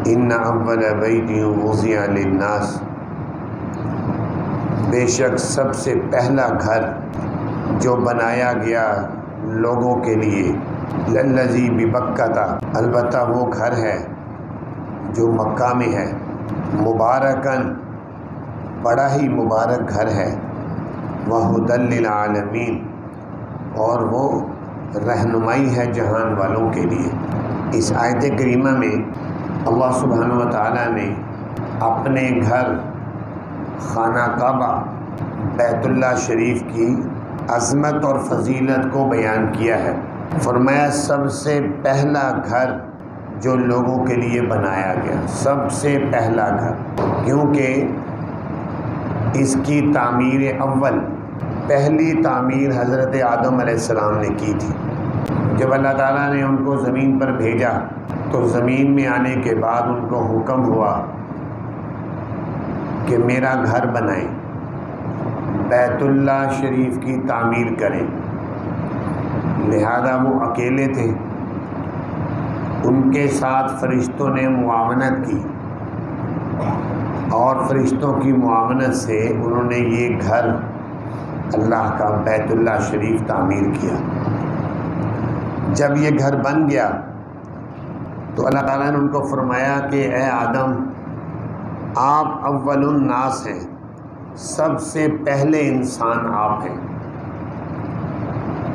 ان اول بیت وضع للناس، بے شک سب سے پہلا گھر جو بنایا گیا لوگوں کے لیے، للذی ببکہ، البتہ وہ گھر ہے جو مکہ میں ہے، مبارکن، بڑا ہی مبارک گھر ہے، وہدی للعالمین، اور وہ رہنمائی ہے جہان والوں کے لیے۔ اس آیت کریمہ میں اللہ سبحانہ و تعالیٰ نے اپنے گھر خانہ کعبہ بیت اللہ شریف کی عظمت اور فضیلت کو بیان کیا ہے۔ فرمایا سب سے پہلا گھر جو لوگوں کے لیے بنایا گیا، سب سے پہلا گھر، کیونکہ اس کی تعمیر اول، پہلی تعمیر حضرت آدم علیہ السلام نے کی تھی۔ جب اللہ تعالیٰ نے ان کو زمین پر بھیجا تو زمین میں آنے کے بعد ان کو حکم ہوا کہ میرا گھر بنائیں، بیت اللہ شریف کی تعمیر کریں۔ لہذا وہ اکیلے تھے، ان کے ساتھ فرشتوں نے معاونت کی، اور فرشتوں کی معاونت سے انہوں نے یہ گھر اللہ کا بیت اللہ شریف تعمیر کیا۔ جب یہ گھر بن گیا تو اللہ تعالیٰ نے ان کو فرمایا کہ اے آدم، آپ اول الناس ہیں، سب سے پہلے انسان آپ ہیں،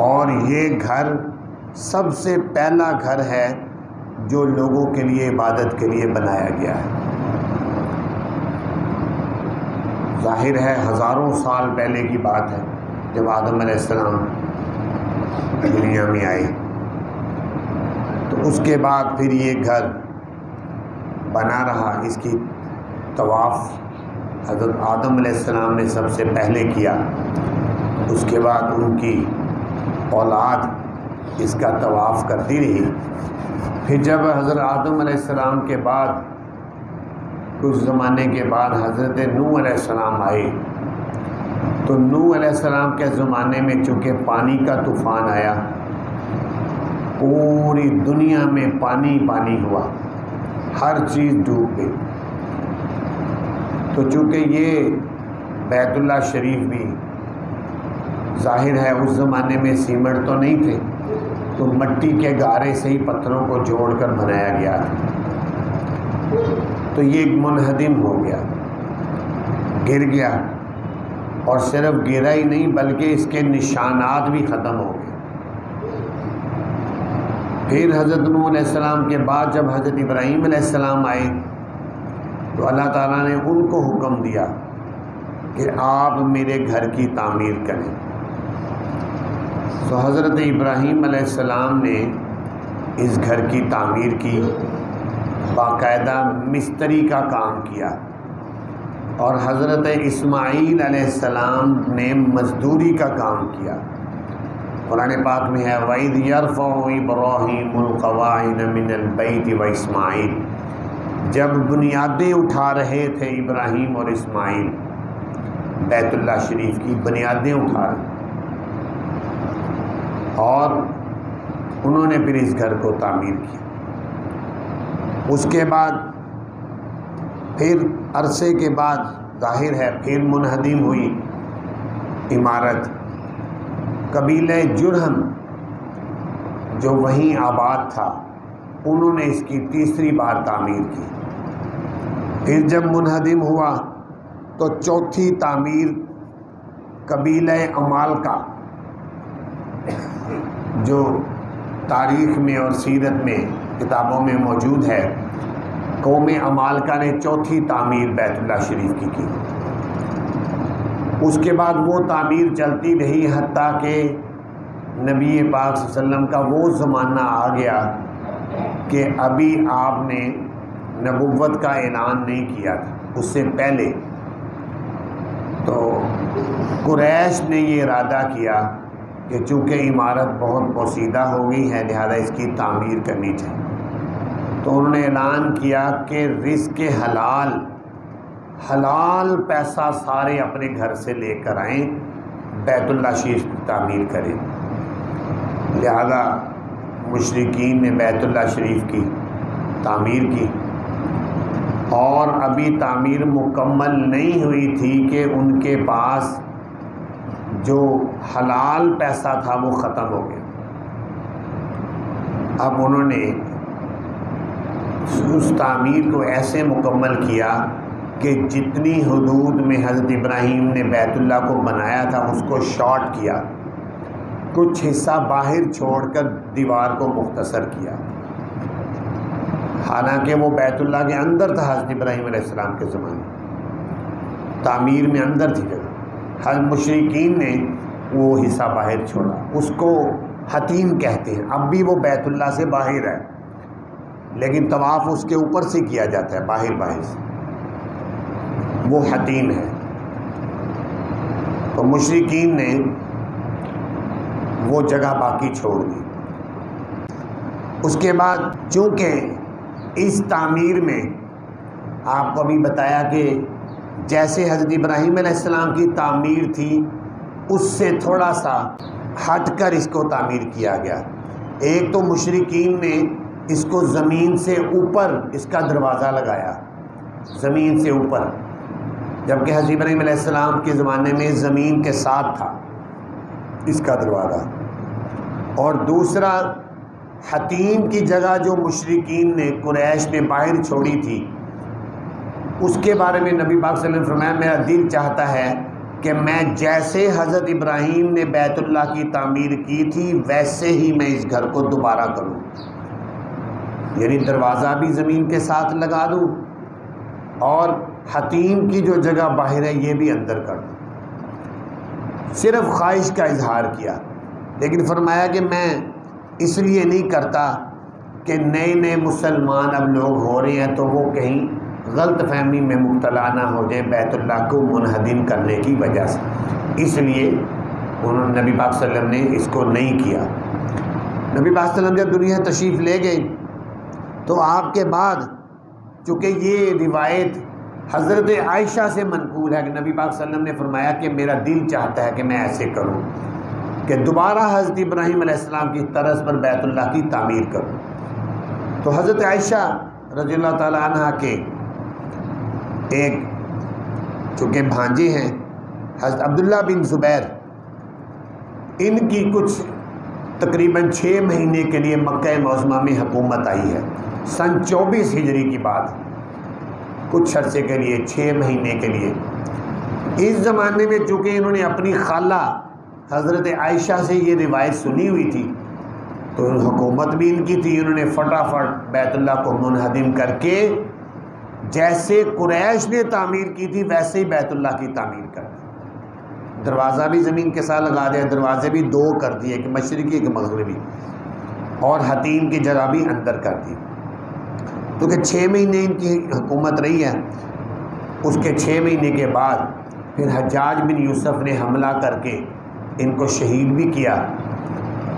اور یہ گھر سب سے پہلا گھر ہے جو لوگوں کے لیے عبادت کے لیے بنایا گیا ہے۔ ظاہر ہے ہزاروں سال پہلے کی بات ہے جب آدم علیہ السلام دنیا میں آئے، تو اس کے بعد پھر یہ گھر بنا رہا۔ اس کی طواف حضرت آدم علیہ السلام نے سب سے پہلے کیا، اس کے بعد ان کی اولاد اس کا طواف کرتی رہی۔ پھر جب حضرت آدم علیہ السلام کے بعد کچھ زمانے کے بعد حضرت نوح علیہ السلام آئے، تو نوح علیہ السلام کے زمانے میں چونکہ پانی کا طوفان آیا، پوری دنیا میں پانی پانی ہوا، ہر چیز ڈوب گئی۔ تو چونکہ یہ بیت اللہ شریف بھی ظاہر ہے اس زمانے میں سیمنٹ تو نہیں تھے، تو مٹی کے گارے سے ہی پتھروں کو جوڑ کر بنایا گیا تھا، تو یہ منہدم ہو گیا، گر گیا، اور صرف گرا ہی نہیں بلکہ اس کے نشانات بھی ختم ہو گئے۔ پھر حضرت نوح علیہ السلام کے بعد جب حضرت ابراہیم علیہ السلام آئے تو اللہ تعالیٰ نے ان کو حکم دیا کہ آپ میرے گھر کی تعمیر کریں۔ تو حضرت ابراہیم علیہ السلام نے اس گھر کی تعمیر کی، باقاعدہ مستری کا کام کیا، اور حضرت اسماعیل علیہ السلام نے مزدوری کا کام کیا۔ قرآن پاک میں ہے وَإِذْ يَرْفَعُ إِبْرَاهِيمُ الْقَوَاعِدَ مِنَ الْبَيْتِ وَإِسْمَاعِيلُ، جب بنیادیں اٹھا رہے تھے ابراہیم اور اسماعیل، بیت اللہ شریف کی بنیادیں اٹھا رہے، اور انہوں نے پھر اس گھر کو تعمیر کیا۔ اس کے بعد پھر عرصے کے بعد ظاہر ہے پھر منہدم ہوئی عمارت۔ قبیلہ جرہم جو وہیں آباد تھا، انہوں نے اس کی تیسری بار تعمیر کی۔ پھر جب منہدم ہوا تو چوتھی تعمیر قبیلہ عمالقہ، جو تاریخ میں اور سیرت میں کتابوں میں موجود ہے، قوم عمالقہ نے چوتھی تعمیر بیت اللہ شریف کی۔ اس کے بعد وہ تعمیر چلتی رہی حتیٰ کہ نبی پاک صلی اللہ علیہ وسلم کا وہ زمانہ آ گیا کہ ابھی آپ نے نبوت کا اعلان نہیں کیا تھا، اس سے پہلے تو قریش نے یہ ارادہ کیا کہ چونکہ عمارت بہت پوسیدہ ہو گئی ہے لہذا اس کی تعمیر کرنی چاہیے، تو انہوں نے اعلان کیا کہ رزق حلال پیسہ سارے اپنے گھر سے لے کر آئیں، بیت اللہ شریف کی تعمیر کریں۔ لہذا مشرکین نے بیت اللہ شریف کی تعمیر کی، اور ابھی تعمیر مکمل نہیں ہوئی تھی کہ ان کے پاس جو حلال پیسہ تھا وہ ختم ہو گیا۔ اب انہوں نے اس تعمیر کو ایسے مکمل کیا کہ جتنی حدود میں حضرت ابراہیم نے بیت اللہ کو بنایا تھا اس کو شارٹ کیا، کچھ حصہ باہر چھوڑ کر دیوار کو مختصر کیا، حالانکہ وہ بیت اللہ کے اندر تھا حضرت ابراہیم علیہ السلام کے زمانے، تعمیر میں اندر تھی جگہ۔ ہر مشرکین نے وہ حصہ باہر چھوڑا، اس کو حتیم کہتے ہیں۔ اب بھی وہ بیت اللہ سے باہر ہے لیکن طواف اس کے اوپر سے کیا جاتا ہے، باہر سے، وہ حتیم ہے۔ تو مشرکین نے وہ جگہ باقی چھوڑ دی۔ اس کے بعد چونکہ اس تعمیر میں آپ کو ابھی بتایا کہ جیسے حضرت ابراہیم علیہ السلام کی تعمیر تھی اس سے تھوڑا سا ہٹ کر اس کو تعمیر کیا گیا۔ ایک تو مشرکین نے اس کو زمین سے اوپر اس کا دروازہ لگایا، زمین سے اوپر، جبکہ حضرت ابراہیم علیہ السلام کے زمانے میں زمین کے ساتھ تھا اس کا دروازہ۔ اور دوسرا، حتیم کی جگہ جو مشرکین نے قریش نے باہر چھوڑی تھی اس کے بارے میں نبی پاک صلی اللہ علیہ وسلم نے فرمایا میرا دل چاہتا ہے کہ میں جیسے حضرت ابراہیم نے بیت اللہ کی تعمیر کی تھی ویسے ہی میں اس گھر کو دوبارہ کروں، یعنی دروازہ بھی زمین کے ساتھ لگا دوں اور حتیم کی جو جگہ باہر ہے یہ بھی اندر کر دوں۔ صرف خواہش کا اظہار کیا، لیکن فرمایا کہ میں اس لیے نہیں کرتا کہ نئے نئے مسلمان اب لوگ ہو رہے ہیں تو وہ کہیں غلط فہمی میں مبتلا نہ ہو جائے بیت اللہ کو منہدم کرنے کی وجہ سے، اس لیے انہوں نے نبی پاک صلی اللہ علیہ وسلم نے اس کو نہیں کیا۔ نبی پاک صلی اللہ علیہ وسلم جب دنیا تشریف لے گئے تو آپ کے بعد چونکہ یہ روایت حضرت عائشہ سے منقول ہے کہ نبی پاک صلی اللہ علیہ وسلم نے فرمایا کہ میرا دل چاہتا ہے کہ میں ایسے کروں کہ دوبارہ حضرت ابراہیم علیہ السلام کی طرز پر بیت اللہ کی تعمیر کروں۔ تو حضرت عائشہ رضی اللہ تعالی عنہ کے ایک چونکہ بھانجے ہیں حضرت عبداللہ بن زبیر، ان کی کچھ تقریباً 6 مہینے کے لیے مکہ معظمہ میں حکومت آئی ہے، سن 24 ہجری کی بات، کچھ عرصے کے لیے 6 مہینے کے لیے۔ اس زمانے میں چونکہ انہوں نے اپنی خالہ حضرت عائشہ سے یہ روایت سنی ہوئی تھی تو حکومت بھی ان کی تھی، انہوں نے فٹافٹ بیت اللہ کو منہدم کر کے جیسے قریش نے تعمیر کی تھی ویسے ہی بیت اللہ کی تعمیر کر دی، دروازہ بھی زمین کے ساتھ لگا دیا، دروازے بھی 2 کر دیے، ایک مشرقی ایک مغربی، اور حتیم کی جگہ بھی اندر کر دی۔ کیونکہ 6 مہینے ان کی حکومت رہی ہے، اس کے 6 مہینے کے بعد پھر حجاج بن یوسف نے حملہ کر کے ان کو شہید بھی کیا،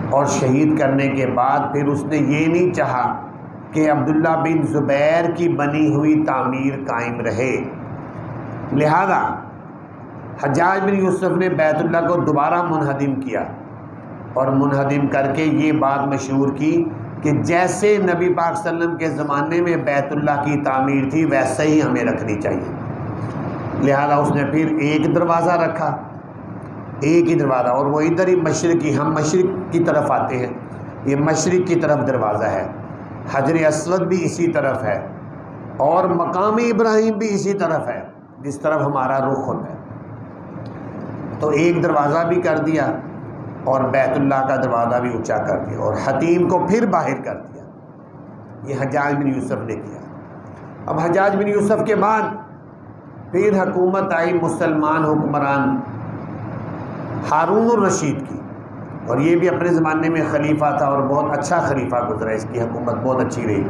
اور شہید کرنے کے بعد پھر اس نے یہ نہیں چاہا کہ عبداللہ بن زبیر کی بنی ہوئی تعمیر قائم رہے، لہذا حجاج بن یوسف نے بیت اللہ کو دوبارہ منہدم کیا، اور منہدم کر کے یہ بات مشہور کی کہ جیسے نبی پاک صلی اللہ علیہ وسلم کے زمانے میں بیت اللہ کی تعمیر تھی ویسے ہی ہمیں رکھنی چاہیے۔ لہذا اس نے پھر ایک دروازہ رکھا، ایک ہی دروازہ، اور وہ ادھر ہی مشرقی، ہم مشرق کی طرف آتے ہیں، یہ مشرق کی طرف دروازہ ہے، حجر اسود بھی اسی طرف ہے، اور مقام ابراہیم بھی اسی طرف ہے جس طرف ہمارا رخ ہوتا ہے۔ تو ایک دروازہ بھی کر دیا اور بیت اللہ کا دروازہ بھی اونچا کر دیا، اور حتیم کو پھر باہر کر دیا، یہ حجاج بن یوسف نے کیا۔ اب حجاج بن یوسف کے بعد پھر حکومت آئی مسلمان حکمران ہارون الرشید کی، اور یہ بھی اپنے زمانے میں خلیفہ تھا اور بہت اچھا خلیفہ گزرا، اس کی حکومت بہت اچھی رہی۔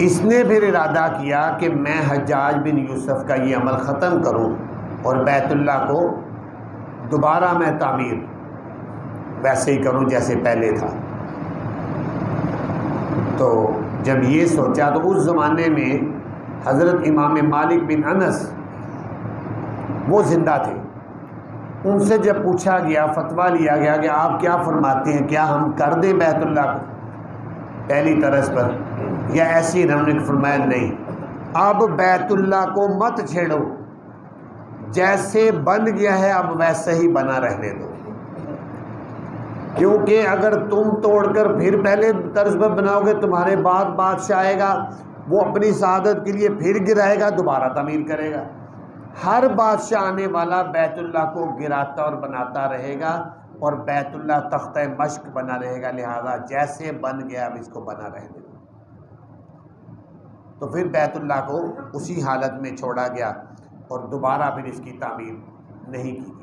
اس نے پھر ارادہ کیا کہ میں حجاج بن یوسف کا یہ عمل ختم کروں اور بیت اللہ کو دوبارہ میں تعمیر ویسے ہی کروں جیسے پہلے تھا۔ تو جب یہ سوچا تو اس زمانے میں حضرت امام مالک بن انس وہ زندہ تھے، ان سے جب پوچھا گیا، فتویٰ لیا گیا کہ آپ کیا فرماتے ہیں، کیا ہم کر دیں بیت اللہ کو پہلی طرز پر یا ایسی؟ انہوں نے فرمایا نہیں، اب بیت اللہ کو مت چھیڑو، جیسے بن گیا ہے اب ویسے ہی بنا رہنے دو، کیونکہ اگر تم توڑ کر پھر پہلے طرز پر بناؤ گے، تمہارے بعد بادشاہ آئے گا، وہ اپنی سعادت کے لیے پھر گرائے گا، دوبارہ تعمیر کرے گا۔ ہر بادشاہ آنے والا بیت اللہ کو گراتا اور بناتا رہے گا، اور بیت اللہ تختہ مشق بنا رہے گا، لہذا جیسے بن گیا اب اس کو بنا رہنے دو۔ تو پھر بیت اللہ کو اسی حالت میں چھوڑا گیا اور دوبارہ پھر اس کی تعمیر نہیں کی۔